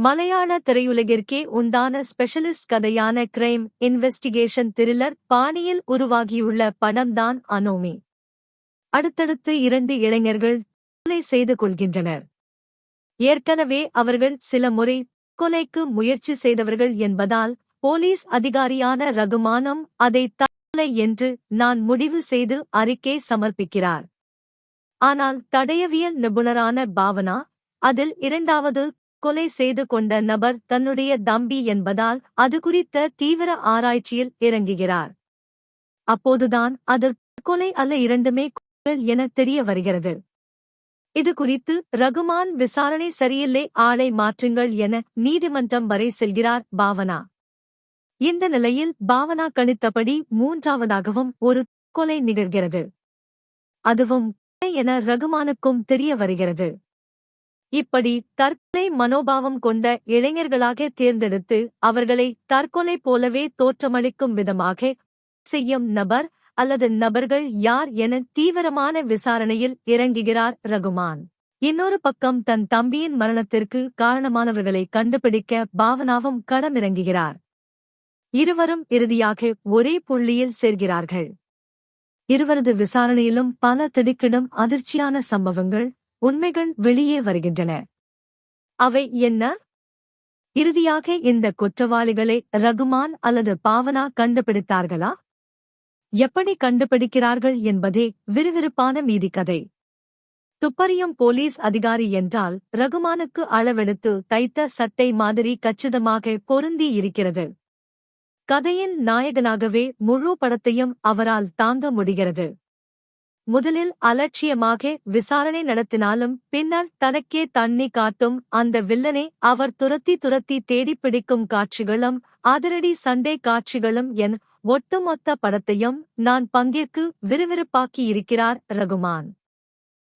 மலையாள திரையுலகிற்கே உண்டான specialist கதையான crime investigation thriller பாணியில் உருவாகியுள்ள படம்தான் அனோமி. அடுத்தடுத்து 2 இளைஞர்கள் கொலை செய்து கொள்கின்றனர். ஏற்கனவே அவர்கள் சில முறை கொலைக்கு முயற்சி செய்தவர்கள் என்பதால் போலீஸ் அதிகாரியான ரகுமானும் அதை தற்கொலை என்று நான் முடிவு செய்து அறிக்கை சமர்ப்பிக்கிறார். ஆனால் தடயவியல் நிபுணரான பாவனா அதில் 2வது கொலை செய்து கொண்ட நபர் தன்னுடைய தம்பி என்பதால் அது குறித்த தீவிர ஆராய்ச்சியில் இறங்குகிறார். அப்போதுதான் அது கொலை அல்ல, 2மே கொலைகள் என தெரிய வருகிறது. இது குறித்து ரகுமான் விசாரணை சரியில்லை, ஆளை மாற்றுங்கள் என நீதிமன்றம் வரை செல்கிறார் பாவனா. இந்த நிலையில் பாவனா கணித்தபடி 3வதாகவும் ஒரு கொலை நிகழ்கிறது. அதுவும் கொலை என ரகுமானுக்கும் தெரிய வருகிறது. இப்படி தற்கொலை மனோபாவம் கொண்ட இளைஞர்களாக தேர்ந்தெடுத்து அவர்களை தற்கொலை போலவே தோற்றமளிக்கும் விதமாக செய்யும் நபர் அல்லது நபர்கள் யார் என தீவிரமான விசாரணையில் இறங்குகிறார் ரகுமான். இன்னொரு பக்கம் தன் தம்பியின் மரணத்திற்கு காரணமானவர்களை கண்டுபிடிக்க பாவனாவும் களமிறங்குகிறார். இருவரும் இறுதியாக ஒரே புள்ளியில் சேர்கிறார்கள். இருவரது விசாரணையிலும் பல திடுக்கிடும் அதிர்ச்சியான சம்பவங்கள், உண்மைகள் வெளியே வருகின்றன. அவை என்ன? இறுதியாக இந்த குற்றவாளிகளை ரகுமான் அல்லது பாவனா கண்டுபிடித்தார்களா? எப்படி கண்டுபிடிக்கிறார்கள் என்பதே விறுவிறுப்பான மீதி கதை. துப்பறியும் போலீஸ் அதிகாரி என்றால் ரகுமானுக்கு அளவெடுத்து தைத்த சட்டை மாதிரி கச்சிதமாக பொருந்தி இருக்கிறது. கதையின் நாயகனாகவே முழு படத்தையும் அவரால் தாங்க முடிகிறது. முதலில் அலட்சியமாக விசாரணை நடத்தினாலும் பின்னர் தனக்கே தண்ணி காட்டும் அந்த வில்லனை அவர் துரத்தி தேடிப்பிடிக்கும் காட்சிகளும் அதிரடி சண்டை காட்சிகளும் என் ஒட்டுமொத்த படத்தையும் நான் பங்கிற்கு விறுவிறுப்பாக்கியிருக்கிறார் ரகுமான்.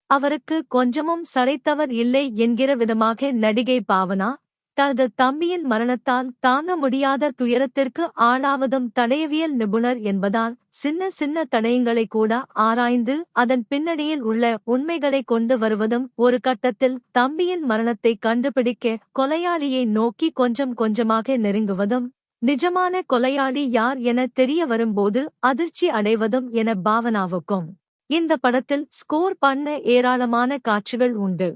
அவருக்கு கொஞ்சமும் சளைத்தவர் இல்லை என்கிற விதமாக நடிகை பாவனா தனது தம்பியின் மரணத்தால் தாங்க முடியாத துயரத்திற்கு ஆளாவதும் தடயவியல் நிபுணர் என்பதால் சின்ன தடயங்களை கூட ஆராய்ந்து அதன் பின்னணியில் உள்ள உண்மைகளை கொண்டு வருவதும் ஒரு கட்டத்தில் தம்பியின் மரணத்தை கண்டுபிடிக்க கொலையாளியை நோக்கி கொஞ்சமாக நெருங்குவதும் நிஜமான கொலையாளி யார் என தெரிய வரும்போது அதிர்ச்சி அடைவதும் என பாவனாவுக்கும் இந்த படத்தில் ஸ்கோர் பண்ண ஏராளமான காட்சிகள் உண்டு.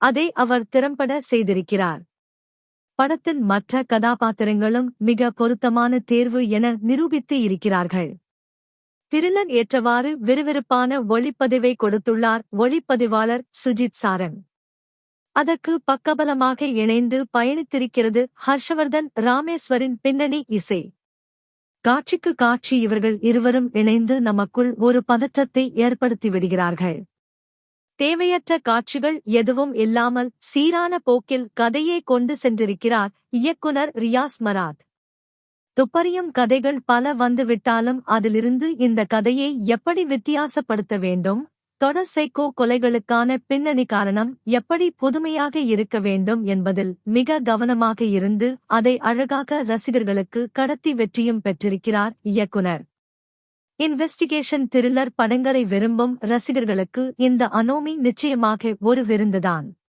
அதை அவர் திறம்பட செய்திருக்கிறார். படத்தின் மற்ற கதாபாத்திரங்களும் மிக பொருத்தமான தேர்வு என நிரூபித்து இருக்கிறார்கள். த்ரில்லர் ஏற்றவாறு விறுவிறுப்பான ஒளிப்பதிவை கொடுத்துள்ளார் ஒளிப்பதிவாளர் சுஜித் சாரங். அதற்கு பக்கபலமாக இணைந்து பயணித்திருக்கிறது ஹர்ஷவர்தன் ராமேஸ்வரின் பின்னணி இசை. காட்சிக்கு காட்சி இவர்கள் இருவரும் இணைந்து நமக்குள் ஒரு பதற்றத்தை ஏற்படுத்திவிடுகிறார்கள். தேவையற்ற காட்சிகள் எதுவும் இல்லாமல் சீரான போக்கில் கதையை கொண்டு சென்றிருக்கிறார் இயக்குனர் ரியாஸ் மராத். துப்பறியும் கதைகள் பல வந்துவிட்டாலும் அதிலிருந்து இந்த கதையை எப்படி வித்தியாசப்படுத்த வேண்டும், தொடர் சைக்கோ கொலைகளுக்கான பின்னணி காரணம் எப்படி புதுமையாக இருக்க வேண்டும் என்பதில் மிக கவனமாக இருந்து அதை அழகாக ரசிகர்களுக்கு கடத்தி வெற்றியும் பெற்றிருக்கிறார் இயக்குனர். இன்வெஸ்டிகேஷன் த்ரில்லர் படங்களை விரும்பும் ரசிகர்களுக்கு இந்த அனோமி நிச்சயமாக ஒரு விருந்துதான்.